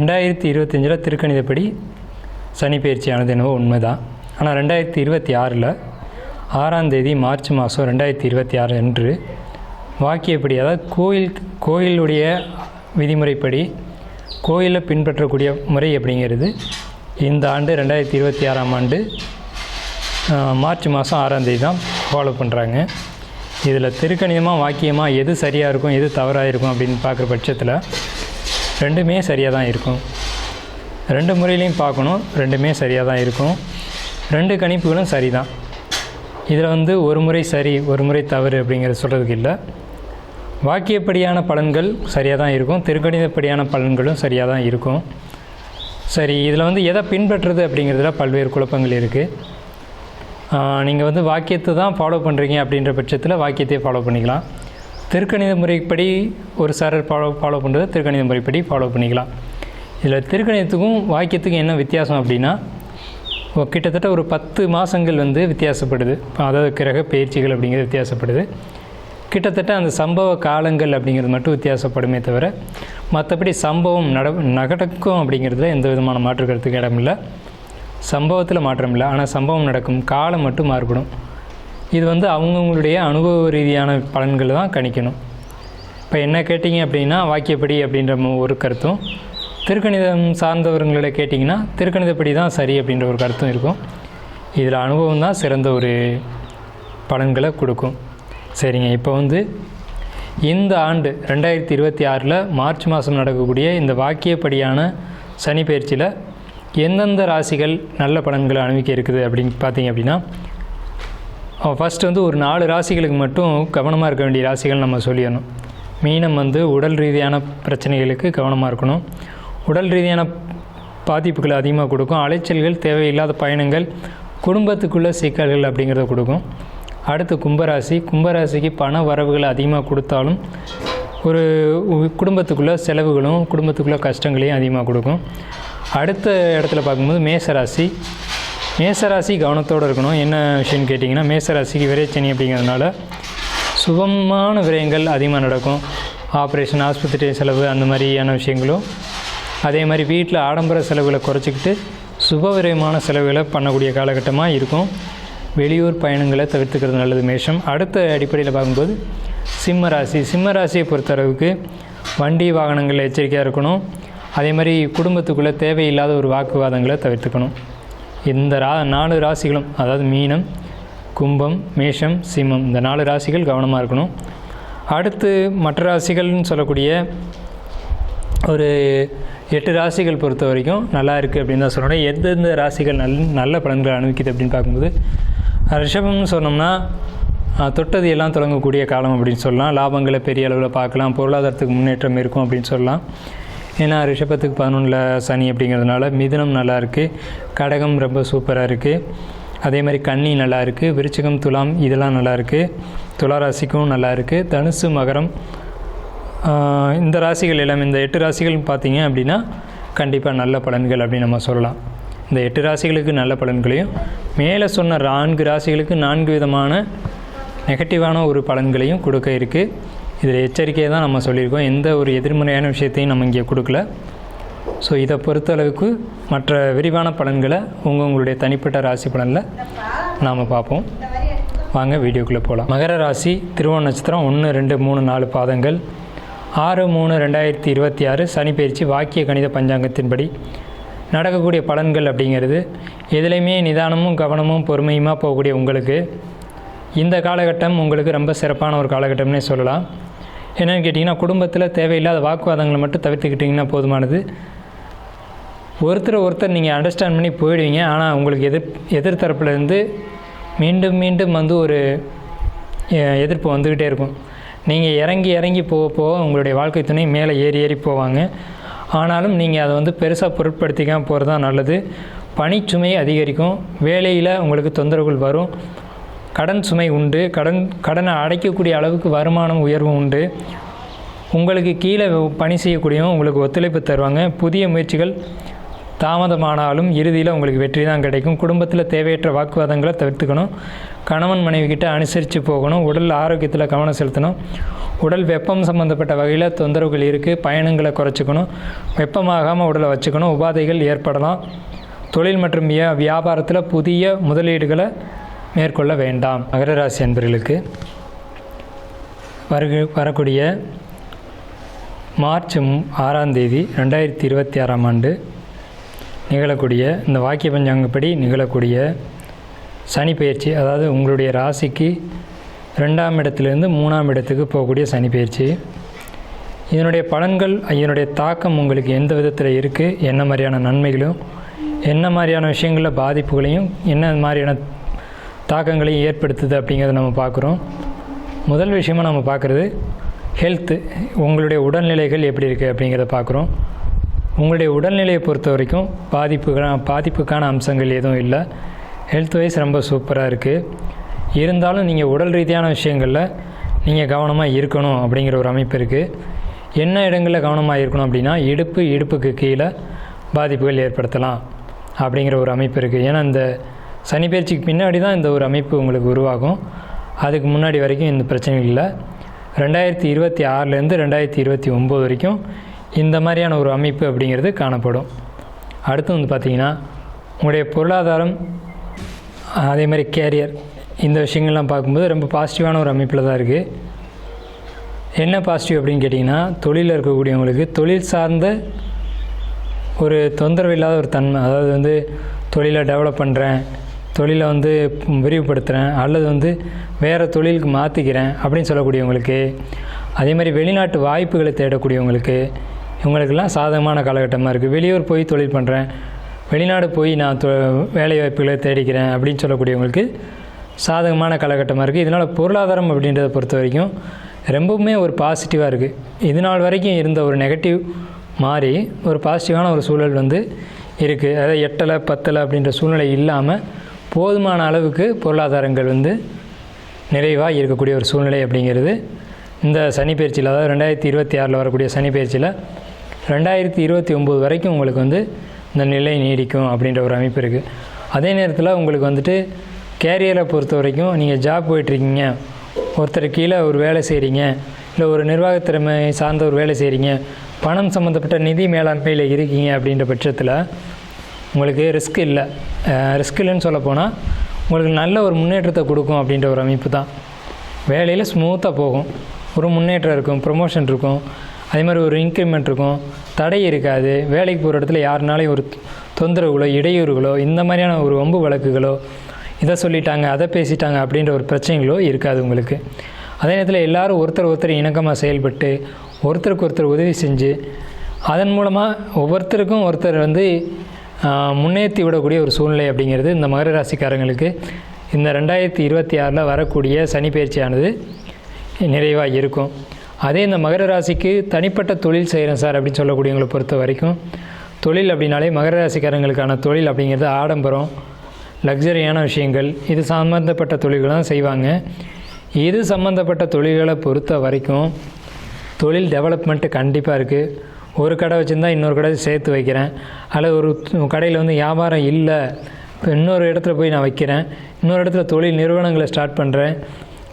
2025 திருக்கணிதப்படி சனி பயிற்சியானது என்னவோ உண்மைதான். ஆனால் 2026 6ஆம் தேதி மார்ச் மாதம் 2026 அன்று வாக்கியப்படி, அதாவது கோயிலுடைய விதிமுறைப்படி கோயிலில் பின்பற்றக்கூடிய முறை அப்படிங்கிறது இந்த ஆண்டு 2026ஆம் ஆண்டு மார்ச் மாதம் 6ஆம் தேதி தான் ஃபாலோ பண்ணுறாங்க. இதில் திருக்கணிதமாக வாக்கியமாக எது சரியாக இருக்கும் எது தவறாக இருக்கும் அப்படின்னு பார்க்குற பட்சத்தில் ரெண்டுமே சரியாக தான் இருக்கும். ரெண்டு முறையிலையும் பார்க்கணும், ரெண்டுமே சரியாக தான் இருக்கும். ரெண்டு கணிப்புகளும் சரி தான். இதில் ஒரு முறை சரி ஒரு முறை தவறு அப்படிங்கிறத சொல்கிறதுக்கு இல்லை. வாக்கியப்படியான பலன்கள் சரியாக தான் இருக்கும், திருக்கணிதப்படியான பலன்களும் சரியாக தான் இருக்கும். சரி, இதில் எதை பின்பற்றுறது அப்படிங்கிறதுல பல்வேறு குழப்பங்கள் இருக்குது. நீங்கள் வாக்கியத்தை தான் ஃபாலோ பண்ணுறீங்க அப்படின்ற பட்சத்தில் வாக்கியத்தையே ஃபாலோ பண்ணிக்கலாம். திருக்கணித முறைப்படி ஒரு சாரர் ஃபாலோ பண்ணுறது திருக்கணித முறைப்படி ஃபாலோ பண்ணிக்கலாம். இதில் திருக்கணிதத்துக்கும் வாக்கியத்துக்கும் என்ன வித்தியாசம் அப்படின்னா, கிட்டத்தட்ட ஒரு 10 மாதங்கள் வித்தியாசப்படுது. அதாவது கிரக பயிற்சிகள் அப்படிங்கிறது வித்தியாசப்படுது. கிட்டத்தட்ட அந்த சம்பவ காலங்கள் அப்படிங்கிறது மட்டும் வித்தியாசப்படுமே தவிர மற்றபடி சம்பவம் நடக்கும் அப்படிங்கிறதுல எந்த விதமான மாற்று கருத்துக்கு இடமில்லை. சம்பவத்தில் மாற்றம் இல்லை, ஆனால் சம்பவம் நடக்கும் காலம் மட்டும் மாறுபடும். இது அவங்கவுங்களுடைய அனுபவ ரீதியான பலன்களை தான் கணிக்கணும். இப்போ என்ன கேட்டிங்க அப்படின்னா வாக்கியப்படி அப்படின்ற ஒரு கருத்தும், திருக்கணிதம் சார்ந்தவர்களை கேட்டிங்கன்னா திருக்கணிதப்படி தான் சரி அப்படின்ற ஒரு கருத்தும் இருக்கும். இதில் அனுபவம் தான் சிறந்த ஒரு பலன்களை கொடுக்கும். சரிங்க, இப்போ இந்த ஆண்டு 2026 மார்ச் மாதம் நடக்கக்கூடிய இந்த வாக்கியப்படியான சனி பயிற்சியில் எந்தெந்த ராசிகள் நல்ல பலன்களை அனுபவிக்க இருக்குது அப்படின்னு பார்த்தீங்க அப்படின்னா, ஃபஸ்ட்டு ஒரு 4 ராசிகளுக்கு மட்டும் கவனமாக இருக்க வேண்டிய ராசிகள் நம்ம சொல்லிடணும். மீனம் உடல் ரீதியான பிரச்சனைகளுக்கு கவனமாக இருக்கணும். உடல் ரீதியான பாதிப்புகளை அதிகமாக கொடுக்கும். அலைச்சல்கள், தேவையில்லாத பயணங்கள், குடும்பத்துக்குள்ளே சிக்கல்கள் அப்படிங்கிறத கொடுக்கும். அடுத்து கும்பராசிக்கு பண வரவுகள் அதிகமாக கொடுத்தாலும் ஒரு குடும்பத்துக்குள்ளே செலவுகளும் குடும்பத்துக்குள்ளே கஷ்டங்களையும் அதிகமாக கொடுக்கும். அடுத்த இடத்துல பார்க்கும்போது மேசராசி கவனத்தோடு இருக்கணும். என்ன விஷயம்னு கேட்டிங்கன்னா, மேசராசிக்கு விரைச்சனி அப்படிங்கிறதுனால சுபமான விரயங்கள் அதிகமாக நடக்கும். ஆப்ரேஷன், ஆஸ்பத்திரி செலவு அந்த மாதிரியான விஷயங்களும், அதே மாதிரி வீட்டில் ஆடம்பர செலவுகளை குறைச்சிக்கிட்டு சுப விரயமான செலவுகளை பண்ணக்கூடிய காலகட்டமாக இருக்கும். வெளியூர் பயணங்களை தவிர்த்துக்கிறது நல்லது மேஷம். அடுத்த அடிப்படையில் பார்க்கும்போது சிம்மராசியை பொறுத்தளவுக்கு வண்டி வாகனங்களில் எச்சரிக்கையாக இருக்கணும். அதே மாதிரி குடும்பத்துக்குள்ளே தேவையில்லாத ஒரு வாக்குவாதங்களை தவிர்த்துக்கணும். இந்த 4 ராசிகளும், அதாவது மீனம், கும்பம், மேஷம், சிம்மம், இந்த 4 ராசிகள் கவனமாக இருக்கணும். அடுத்து மற்ற ராசிகள்னு சொல்லக்கூடிய ஒரு 8 ராசிகள் பொறுத்த வரைக்கும் நல்லா இருக்குது அப்படின்னு தான் சொல்லணும். எந்தெந்த ராசிகள் நல்ல பலன்களை அனுபவிக்குது அப்படின்னு பார்க்கும்போது, ரிஷபம்னு சொன்னோம்னா தொட்டது எல்லாம் தொடங்கக்கூடிய காலம் அப்படின்னு சொல்லலாம். லாபங்களை பெரிய அளவில் பார்க்கலாம், பொருளாதாரத்துக்கு முன்னேற்றம் இருக்கும் அப்படின்னு சொல்லலாம். ஏன்னா ரிஷபத்துக்கு 11ல் சனி அப்படிங்கிறதுனால. மிதுனம் நல்லா இருக்குது, கடகம் ரொம்ப சூப்பராக இருக்குது, அதே மாதிரி கன்னி நல்லா இருக்குது, விருச்சிகம், துலாம் இதெல்லாம் நல்லா இருக்குது, துளாராசிக்கும் நல்லா இருக்குது, தனுசு, மகரம், இந்த ராசிகள் எல்லாம், இந்த 8 ராசிகள் பார்த்திங்க அப்படின்னா கண்டிப்பாக நல்ல பலன்கள் அப்படின்னு நம்ம சொல்லலாம். இந்த 8 ராசிகளுக்கு நல்ல பலன்களையும், மேலே சொன்ன 4 ராசிகளுக்கு 4 விதமான நெகட்டிவான ஒரு பலன்களையும் கொடுக்க இருக்குது. இதில் எச்சரிக்கையை தான் நம்ம சொல்லியிருக்கோம். எந்த ஒரு எதிர்மறையான விஷயத்தையும் நம்ம இங்கே கொடுக்கல. ஸோ இதை பொறுத்தளவுக்கு மற்ற விரிவான பலன்களை உங்களுடைய தனிப்பட்ட ராசி பலனில் நாம் பார்ப்போம். வாங்க வீடியோக்குள்ளே போகலாம். மகர ராசி, திருவோண நட்சத்திரம் 1, 2, 3, 4 பாதங்கள். 6/3/2026 சனி பயிற்சி வாக்கிய கணித பஞ்சாங்கத்தின்படி நடக்கக்கூடிய பலன்கள் அப்படிங்கிறது எதுலேயுமே நிதானமும் கவனமும் பொறுமையுமாக போகக்கூடிய உங்களுக்கு இந்த காலகட்டம் உங்களுக்கு ரொம்ப சிறப்பான ஒரு காலகட்டம்னே சொல்லலாம். என்னென்னு கேட்டிங்கன்னா, குடும்பத்தில் தேவையில்லாத வாக்குவாதங்களை மட்டும் தவிர்த்துக்கிட்டிங்கன்னா போதுமானது. ஒருத்தர் நீங்கள் அண்டர்ஸ்டாண்ட் பண்ணி போயிடுவீங்க. ஆனால் உங்களுக்கு எதிர்த்தரப்புலேருந்து மீண்டும் ஒரு எதிர்ப்பு வந்துக்கிட்டே இருக்கும். நீங்கள் இறங்கி போக உங்களுடைய வாழ்க்கை துணை மேலே ஏறி போவாங்க. ஆனாலும் நீங்கள் அதை பெருசாக பொருட்படுத்திக்காமல் போகிறது தான் நல்லது. பணிச்சுமை அதிகரிக்கும், வேலையில் உங்களுக்கு தொந்தரவுகள் வரும், கடன் சுமை உண்டு, கடனை அடைக்கக்கூடிய அளவுக்கு வருமானம் உயர்வும் உண்டு. உங்களுக்கு கீழே பணி செய்யக்கூடியவங்க உங்களுக்கு ஒத்துழைப்பு தருவாங்க. புதிய முயற்சிகள் தாமதமானாலும் இறுதியில் உங்களுக்கு வெற்றி தான் கிடைக்கும். குடும்பத்தில் தேவையற்ற வாக்குவாதங்களை தவிர்த்துக்கணும். கணவன் மனைவிக்கிட்ட அனுசரித்து போகணும். உடல் ஆரோக்கியத்தில் கவனம் செலுத்தணும். உடல் வெப்பம் சம்மந்தப்பட்ட வகையில் தொந்தரவுகள் இருக்குது, பயணங்களை குறைச்சிக்கணும். வெப்பமாகாமல் உடலை வச்சுக்கணும். உபாதைகள் ஏற்படலாம். தொழில் மற்றும் வியாபாரத்தில் புதிய முதலீடுகளை மேற்கொள்ள வேண்டாம். மகர ராசி அன்பர்களுக்கு வரக்கூடிய மார்ச் 6ஆம் தேதி 2026ஆம் ஆண்டு நிகழக்கூடிய இந்த வாக்கிய பஞ்சாங்கப்படி நிகழக்கூடிய சனி பெயர்ச்சி, அதாவது உங்களுடைய ராசிக்கு 2ஆம் இடத்துலேருந்து 3ஆம் இடத்துக்கு போகக்கூடிய சனி பெயர்ச்சி, இதனுடைய பலன்கள், இதனுடைய தாக்கம் உங்களுக்கு எந்த விதத்தில் இருக்குது, என்ன மாதிரியான நன்மைகளும் என்ன மாதிரியான விஷயங்களில் பாதிப்புகளையும் என்ன மாதிரியான தாக்கங்களையும் ஏற்படுத்துது அப்படிங்கிறத நம்ம பார்க்குறோம். முதல் விஷயமாக நம்ம பார்க்குறது ஹெல்த்து, உங்களுடைய உடல்நிலைகள் எப்படி இருக்குது அப்படிங்கிறத பார்க்குறோம். உங்களுடைய உடல்நிலையை பொறுத்த வரைக்கும் பாதிப்புக்கான அம்சங்கள் எதுவும் இல்லை. ஹெல்த் வைஸ் ரொம்ப சூப்பராக இருக்குது. இருந்தாலும் நீங்கள் உடல் ரீதியான விஷயங்களில் நீங்கள் கவனமாக இருக்கணும் அப்படிங்கிற ஒரு அமைப்பு இருக்குது. என்ன இடங்களில் கவனமாக இருக்கணும் அப்படின்னா இடுப்புக்கு கீழே பாதிப்புகள் ஏற்படுத்தலாம் அப்படிங்கிற ஒரு அமைப்பு இருக்குது. ஏன்னா இந்த சனி பயிற்சிக்கு பின்னாடி தான் இந்த ஒரு அமைப்பு உங்களுக்கு உருவாகும். அதுக்கு முன்னாடி வரைக்கும் இந்த பிரச்சனைகள் இல்லை. 2026லேருந்து 2029 வரைக்கும் இந்த மாதிரியான ஒரு அமைப்பு அப்படிங்கிறது காணப்படும். அடுத்து வந்து பார்த்திங்கன்னா உங்களுடைய பொருளாதாரம், அதே மாதிரி கேரியர், இந்த விஷயங்கள்லாம் பார்க்கும்போது ரொம்ப பாசிட்டிவான ஒரு அமைப்பில் தான் இருக்குது. என்ன பாசிட்டிவ் அப்படின்னு கேட்டிங்கன்னா, தொழிலில் இருக்கக்கூடியவங்களுக்கு தொழில் சார்ந்த ஒரு தொந்தரவு இல்லாத ஒரு தன்மை, அதாவது வந்து தொழிலை டெவலப் பண்ணுறேன், தொழிலை வந்து விரிவுபடுத்துகிறேன், அல்லது வந்து வேறு தொழிலுக்கு மாற்றிக்கிறேன் அப்படின்னு சொல்லக்கூடியவங்களுக்கு, அதே மாதிரி வெளிநாட்டு வாய்ப்புகளை தேடக்கூடியவங்களுக்கு, இவங்களுக்கெல்லாம் சாதகமான காலகட்டமாக இருக்குது. வெளியூர் போய் தொழில் பண்ணுறேன், வெளிநாடு போய் நான் வேலை வாய்ப்புகளை தேடிக்கிறேன் அப்படின்னு சொல்லக்கூடியவங்களுக்கு சாதகமான காலகட்டமாக இருக்குது. இதனால் பொருளாதாரம் அப்படின்றத பொறுத்த வரைக்கும் ரொம்பவுமே ஒரு பாசிட்டிவாக இருக்குது. இது நாள் வரைக்கும் இருந்த ஒரு நெகட்டிவ் மாறி ஒரு பாசிட்டிவான ஒரு சூழல் வந்து இருக்குது. அதாவது 8 10 அப்படின்ற சூழ்நிலை இல்லாமல் போதுமான அளவுக்கு பொருளாதாரங்கள் வந்து நிறைவாக இருக்கக்கூடிய ஒரு சூழ்நிலை அப்படிங்கிறது இந்த சனி பயிற்சியில், அதாவது 2026 வரக்கூடிய சனி பயிற்சியில் 2029 வரைக்கும் உங்களுக்கு வந்து இந்த நிலை நீடிக்கும் அப்படின்ற ஒரு அமைப்பு இருக்குது. அதே நேரத்தில் உங்களுக்கு வந்துட்டு கேரியரை பொறுத்த வரைக்கும் நீங்கள் ஜாப் போயிட்டுருக்கீங்க, ஒருத்தர் கீழே ஒரு வேலை செய்கிறீங்க, இல்லை ஒரு நிர்வாகத்திறமை சார்ந்த ஒரு வேலை செய்கிறீங்க, பணம் சம்மந்தப்பட்ட நிதி மேலாண்மையில் இருக்கீங்க அப்படின்ற பட்சத்தில் உங்களுக்கு ரிஸ்க் இல்லைன்னு சொல்லப்போனால் உங்களுக்கு நல்ல ஒரு முன்னேற்றத்தை கொடுக்கும் அப்படின்ற ஒரு அமைப்பு தான். வேலையில் ஸ்மூத்தாக போகும், ஒரு முன்னேற்றம் இருக்கும், ப்ரொமோஷன் இருக்கும், அதே மாதிரி ஒரு இன்க்ரிமெண்ட் இருக்கும், தடை இருக்காது. வேலைக்கு போகிற இடத்துல யாருனாலையும் ஒரு தொந்தரவுகளோ இடையூறுகளோ இந்த மாதிரியான ஒரு வம்பு வழக்குகளோ, இதை சொல்லிட்டாங்க அதை பேசிட்டாங்க அப்படின்ற ஒரு பிரச்சனைகளோ இருக்காது உங்களுக்கு. அதே நேரத்தில் எல்லோரும் ஒருத்தர் இணக்கமாக செயல்பட்டு ஒருத்தருக்கு ஒருத்தர் உதவி செஞ்சு அதன் மூலமாக ஒவ்வொருத்தருக்கும் ஒருத்தர் வந்து முன்னேற்றி விடக்கூடிய ஒரு சூழ்நிலை அப்படிங்கிறது இந்த மகர ராசிக்காரங்களுக்கு இந்த 2026 வரக்கூடிய சனி பயிற்சியானது நிறைவாக இருக்கும். அதே இந்த மகர ராசிக்கு தனிப்பட்ட தொழில் செய்கிறேன் சார் அப்படின்னு சொல்லக்கூடியவங்களை பொறுத்த வரைக்கும், தொழில் அப்படின்னாலே மகர ராசிக்காரங்களுக்கான தொழில் அப்படிங்கிறது ஆடம்பரம், லக்ஸரியான விஷயங்கள், இது சம்மந்தப்பட்ட தொழில்கள் தான் செய்வாங்க. இது சம்மந்தப்பட்ட தொழில்களை பொறுத்த வரைக்கும் தொழில் டெவலப்மெண்ட்டு கண்டிப்பாக இருக்குது. ஒரு கடை வச்சுருந்தா இன்னொரு கடை சேர்த்து வைக்கிறேன், அல்லது ஒரு கடையில் வந்து வியாபாரம் இல்லை, இப்போ இன்னொரு இடத்துல போய் நான் வைக்கிறேன், இன்னொரு இடத்துல தொழில் நிறுவனங்களை ஸ்டார்ட் பண்ணுறேன்,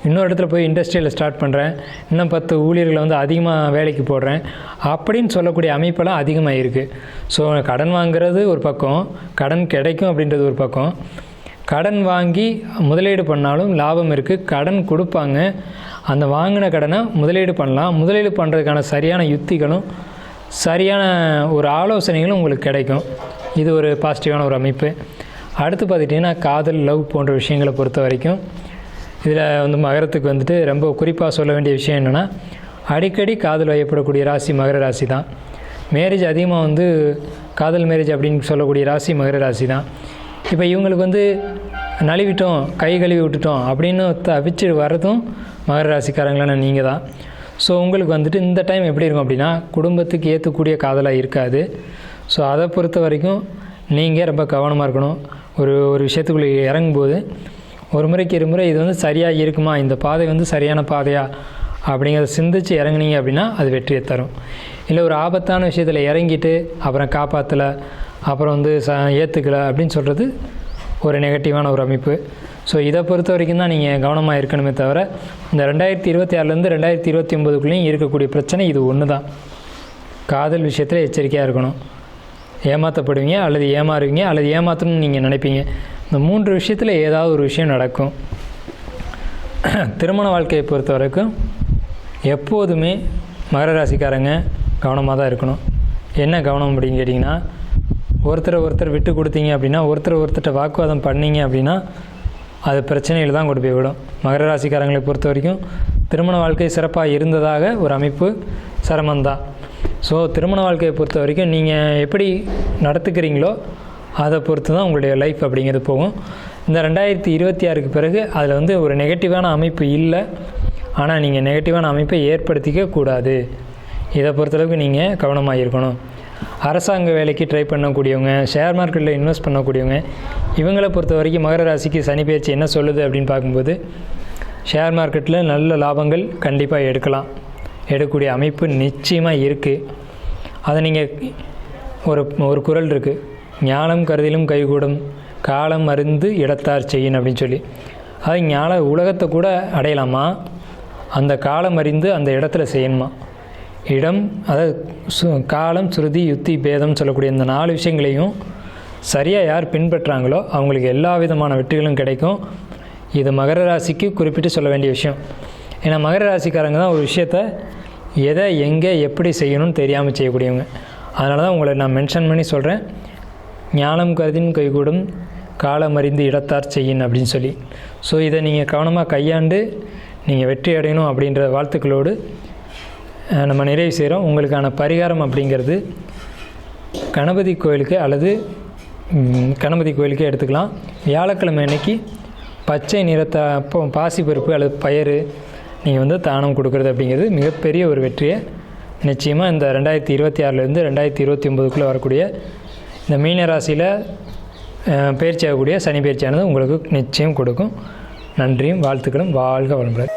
இன்னொரு இடத்துல போய் இண்டஸ்ட்ரியில் ஸ்டார்ட் பண்ணுறேன், இன்னும் 10 ஊழியர்களை வந்து அதிகமாக வேலைக்கு போடுறேன் அப்படின்னு சொல்லக்கூடிய அமைப்பெல்லாம் அதிகமாக இருக்குது. ஸோ கடன் வாங்குறது ஒரு பக்கம், கடன் கிடைக்கும் அப்படின்றது ஒரு பக்கம். கடன் வாங்கி முதலீடு பண்ணாலும் லாபம் இருக்குது. கடன் கொடுப்பாங்க, அந்த வாங்கின கடனை முதலீடு பண்ணலாம். முதலீடு பண்ணுறதுக்கான சரியான யுத்திகளும் சரியான ஒரு ஆலோசனைகளும் உங்களுக்கு கிடைக்கும். இது ஒரு பாசிட்டிவான ஒரு அமைப்பு. அடுத்து பார்த்துட்டிங்கன்னா காதல், லவ் போன்ற விஷயங்களை பொறுத்த வரைக்கும் இதில் வந்து மகரத்துக்கு வந்துட்டு ரொம்ப குறிப்பாக சொல்ல வேண்டிய விஷயம் என்னென்னா, அடிக்கடி காதல் வயப்படக்கூடிய ராசி மகர ராசி தான். மேரேஜ் அதிகமாக வந்து காதல் மேரேஜ் அப்படின்னு சொல்லக்கூடிய ராசி மகர ராசி தான். இப்போ இவங்களுக்கு வந்து நழுவிட்டோம், கை கழுவி விட்டுட்டோம் அப்படின்னு தவிச்சு வர்றதும் மகர ராசிக்காரங்களான நீங்கள் தான். ஸோ உங்களுக்கு வந்துட்டு இந்த டைம் எப்படி இருக்கும் அப்படின்னா, குடும்பத்துக்கு ஏற்றக்கூடிய காதலாக இருக்காது. ஸோ அதை பொறுத்த வரைக்கும் நீங்கள் ரொம்ப கவனமாக இருக்கணும். ஒரு விஷயத்துக்குள்ளே இறங்கும்போது ஒரு முறைக்கு இருமுறை இது வந்து சரியாக இருக்குமா, இந்த பாதை வந்து சரியான பாதையா அப்படிங்கிறத சிந்தித்து இறங்குனீங்க அப்படின்னா அது வெற்றியை தரும். இல்லை ஒரு ஆபத்தான விஷயத்தில் இறங்கிட்டு அப்புறம் காப்பாற்றலை, அப்புறம் வந்து ஏற்றுக்கலை அப்படின்னு சொல்கிறது ஒரு நெகட்டிவான ஒரு அமைப்பு. ஸோ இதை பொறுத்த வரைக்கும் தான் நீங்கள் கவனமாக இருக்கணுமே தவிர, இந்த 2026லேருந்து 2029க்குள்ளேயும் இருக்கக்கூடிய பிரச்சனை இது ஒன்று தான். காதல் விஷயத்தில் எச்சரிக்கையாக இருக்கணும். ஏமாற்றப்படுவீங்க அல்லது ஏமாறுவீங்க அல்லது ஏமாற்றணும்னு நீங்கள் நினைப்பீங்க. இந்த 3 விஷயத்தில் ஏதாவது ஒரு விஷயம் நடக்கும். திருமண வாழ்க்கையை பொறுத்த வரைக்கும் எப்போதுமே மகர ராசிக்காரங்க கவனமாக தான் இருக்கணும். என்ன கவனம் அப்படின்னு கேட்டிங்கன்னா, ஒருத்தர் விட்டு கொடுத்தீங்க அப்படின்னா, ஒருத்தர்கிட்ட வாக்குவாதம் பண்ணீங்க அப்படின்னா அது பிரச்சனையில் தான் கொண்டு போய் விடும். மகர ராசிக்காரங்களை பொறுத்த வரைக்கும் திருமண வாழ்க்கை சிறப்பாக இருந்ததாக ஒரு அமைப்பு சிரமந்தான். ஸோ திருமண வாழ்க்கையை பொறுத்த வரைக்கும் நீங்கள் எப்படி நடத்துக்கிறீங்களோ அதை பொறுத்து தான் உங்களுடைய லைஃப் அப்படிங்கிறது போகும். இந்த 2026க்கு பிறகு அதில் வந்து ஒரு நெகட்டிவான அமைப்பு இல்லை. ஆனால் நீங்கள் நெகட்டிவான அமைப்பை ஏற்படுத்திக்க கூடாது. இதை பொறுத்தளவுக்கு நீங்கள் கவனமாக இருக்கணும். அரசாங்க வேலைக்கு ட்ரை பண்ணக்கூடியவங்க, ஷேர் மார்க்கெட்டில் இன்வெஸ்ட் பண்ணக்கூடியவங்க, இவங்களை பொறுத்த வரைக்கும் மகர ராசிக்கு சனி பெயர்ச்சி என்ன சொல்லுது அப்படின்னு பார்க்கும்போது, ஷேர் மார்க்கெட்டில் நல்ல லாபங்கள் கண்டிப்பாக எடுக்கக்கூடிய அமைப்பு நிச்சயமாக இருக்குது. அதை நீங்கள் ஒரு குறள் இருக்குது, ஞானம் கருதிலும் கைகூடும், காலம் அறிந்து இடத்தார் செய்யின் அப்படின்னு சொல்லி. அது உலகத்தை கூட அடையலாமா, அந்த காலம் அறிந்து அந்த இடத்துல செய்யணுமா. இடம், அதாவது காலம், சுருதி, யுத்தி, பேதம் சொல்லக்கூடிய இந்த 4 விஷயங்களையும் சரியாக யார் பின்பற்றாங்களோ அவங்களுக்கு எல்லா விதமான வெற்றிகளும் கிடைக்கும். இது மகர ராசிக்கு குறிப்பிட்டு சொல்ல வேண்டிய விஷயம். ஏன்னா மகர ராசிக்காரங்க தான் ஒரு விஷயத்தை எதை எங்கே எப்படி செய்யணும்னு தெரியாமல் செய்யக்கூடியவங்க. அதனால தான் உங்களை நான் மென்ஷன் பண்ணி சொல்கிறேன், ஞானம் கருதின் கைகூடும், காலம் அறிந்து இடத்தார் செய்யின் அப்படின்னு சொல்லி. ஸோ இதை நீங்கள் கவனமாக கையாண்டு நீங்கள் வெற்றி அடையணும் அப்படின்ற வாழ்த்துக்களோடு நம்ம நிறைவு செய்கிறோம். உங்களுக்கான பரிகாரம் அப்படிங்கிறது கணபதி கோயிலுக்கு அல்லது கணபதி கோயிலுக்கு எடுத்துக்கலாம். வியாழக்கிழமை அன்னைக்கு பச்சை நிறத்தை பாசிப்பருப்பு அல்லது பயறு நீங்கள் வந்து தானம் கொடுக்குறது அப்படிங்கிறது மிகப்பெரிய ஒரு வெற்றியை நிச்சயமாக இந்த 2026லேருந்து 2029க்குள்ளே வரக்கூடிய இந்த மீன ராசியில் பயிற்சி ஆகக்கூடிய சனி பயிற்சியானது உங்களுக்கு நிச்சயம் கொடுக்கும். நன்றியும் வாழ்த்துக்களும். வாழ்க வளமுடன்.